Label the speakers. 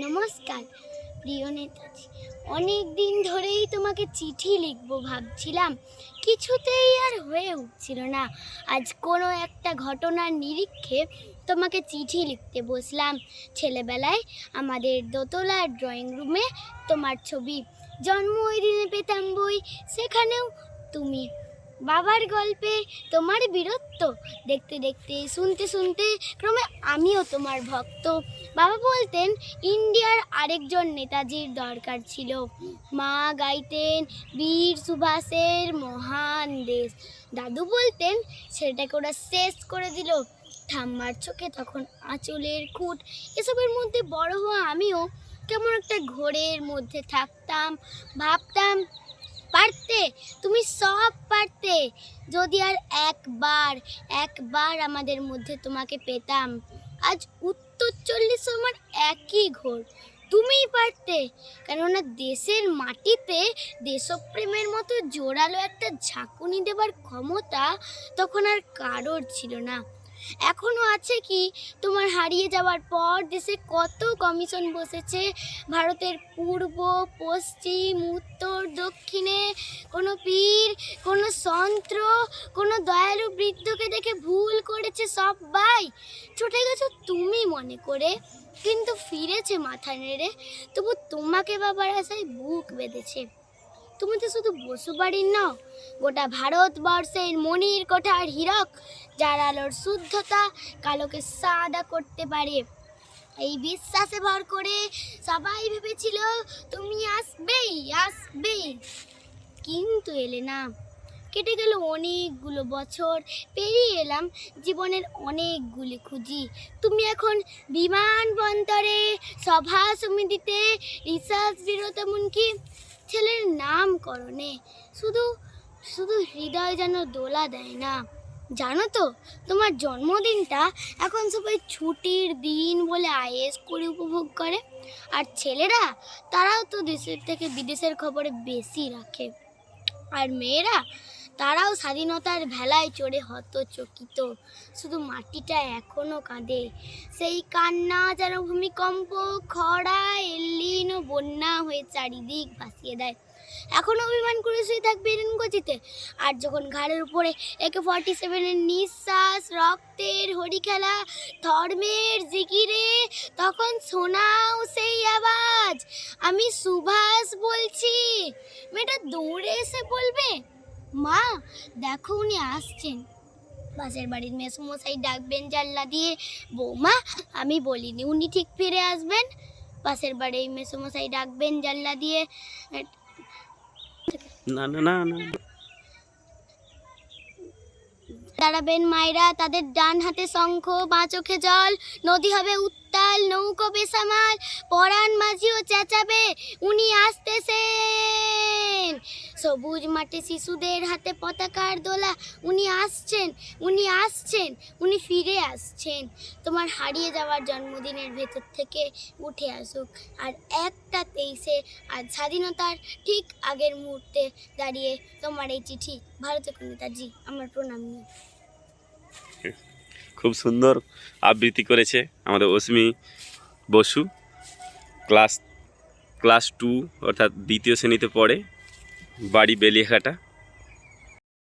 Speaker 1: নমস্কার প্রিয় নেতাজি, অনেক দিন ধরেই তোমাকে চিঠি লিখবো ভাবছিলাম, কিছুতেই আর হয়ে উঠছিল না। আজ কোনো একটা ঘটনার নিরিখে তোমাকে চিঠি লিখতে বসলাম। ছেলেবেলায় আমাদের দোতলার ড্রয়িং রুমে তোমার ছবি, জন্ম ওই দিনে পেতাম বই, সেখানেও তুমি। বাবার গল্পে তোমার বীরত্ব দেখতে দেখতে, শুনতে শুনতে ক্রমে আমিও তোমার ভক্ত। বাবা বলতেন ইন্ডিয়ার আরেকজন নেতাজির দরকার ছিল। মা গাইতেন বীর সুভাষের মহান দেশ। দাদু বলতেন সেটাকে ওরা শেষ করে দিল। ঠাম্মার চোখে তখন আঁচলের খুঁট। এসবের মধ্যে বড় হওয়া আমিও কেমন একটা ঘোরের মধ্যে থাকতাম, ভাবতাম পারতে, তুমি সব পারতে, যদি আর একবার আমাদের মধ্যে তোমাকে পেতাম। আজ উত্তর 40 আমার একই ঘোর, তুমিই পারতে। কেননা দেশের মাটিতে দেশপ্রেমের মতো জোরালো একটা ঝাঁকুনি দেবার ক্ষমতা তখন আর কারোর ছিল না। এখনো আছে কি? তোমার হারিয়ে যাওয়ার পর দেশে কত কমিশন বসেছে, ভারতের পূর্ব পশ্চিম উত্তর দক্ষিণে। কোনো পীর, কোনো সন্ত্র, কোনো দয়ালু বৃদ্ধকে দেখে ভুল করেছে সবাই, ছুটে গেছো তুমি মনে করে, কিন্তু ফিরেছে মাথা নেড়ে। তবু তোমাকে বাবার আশায় বুক বেঁধেছে। তুমি তো শুধু বসুবাড়ির নও, গোটা ভারতবর্ষের মনির কোঠার হীরক, যার আলোর শুদ্ধতা কালোকে সাদা করতে পারে। এই বিশ্বাসে ভর করে সবাই ভেবেছিল তুমি আসবেই, কিন্তু এলে না। কেটে গেল অনেকগুলো বছর, পেরিয়ে এলাম জীবনের অনেকগুলি খুঁজি। তুমি এখন বিমানবন্দরে, সভা সমিতিতে, রিসার্চ বিরত, এমনকি ছেলের নামকরণে। শুধু হৃদয় যেন দোলা দেয় না। জানো তো, তোমার জন্মদিনটা এখন সবাই ছুটির দিন বলে আয়েশ করে উপভোগ করে। আর ছেলেরা, তারাও তো দেশের থেকে বিদেশের খবরে বেশি রাখে। আর মেয়েরা, তারাও স্বাধীনতার ভেলায় চড়ে হতচকিত। শুধু মাটিটা এখনো কাঁদে, সেই কান্না যেন ভূমিকম্প, খরা, এলিন ও বন্যা হয়ে চারিদিক ভাসিয়ে দেয়। এখনো অভিমান করে শুয়ে থাকবে রেনগজিতে, আর যখন ঘাড়ের উপরে AK-47 নিঃশ্বাস, রক্তের হরিখেলা, ধর্মের জিকিরে, তখন শোনাও সেই আওয়াজ, আমি সুভাষ বলছি। মেয়েটা দৌড়ে এসে বলবে, মা দেখো উনি আসছেন। পাশের বাড়ির মেসোমশাই ডাকবেন জানলা দিয়ে, বৌমা আমি বলিনি উনি ঠিক ফিরে আসবেন। পাশের বাড়ির মেসোমশাই ডাকবেন জানলা দিয়ে,
Speaker 2: না না না না
Speaker 1: দাঁড়াবেন মায়েরা, তাদের ডান হাতে শঙ্খ, বাঁ চোখে জল, নদী হবে উত্তাল, নৌকো বেসামাল, পরাণ মাঝিও চেঁচাবে উনি আসতেছেন। সবুজ মাঠে শিশুদের হাতে পতাকার দোলা, উনি আসছেন, উনি ফিরে আসছেন। তোমার হারিয়ে যাওয়ার জন্মদিনের ভেতর থেকে উঠে আসুক। আর একটা 23-এ আজ স্বাধীনতার ঠিক আগের মুহূর্তে দাঁড়িয়ে তোমার এই চিঠি। ভারতের নেতাজি, আমার প্রণাম নিয়ে।
Speaker 2: খুব সুন্দর আবৃত্তি করেছে আমাদের অশ্মি বসু। ক্লাস 2 অর্থাৎ দ্বিতীয় শ্রেণীতে পড়ে, বাড়ি বেলিয়াঘাটা।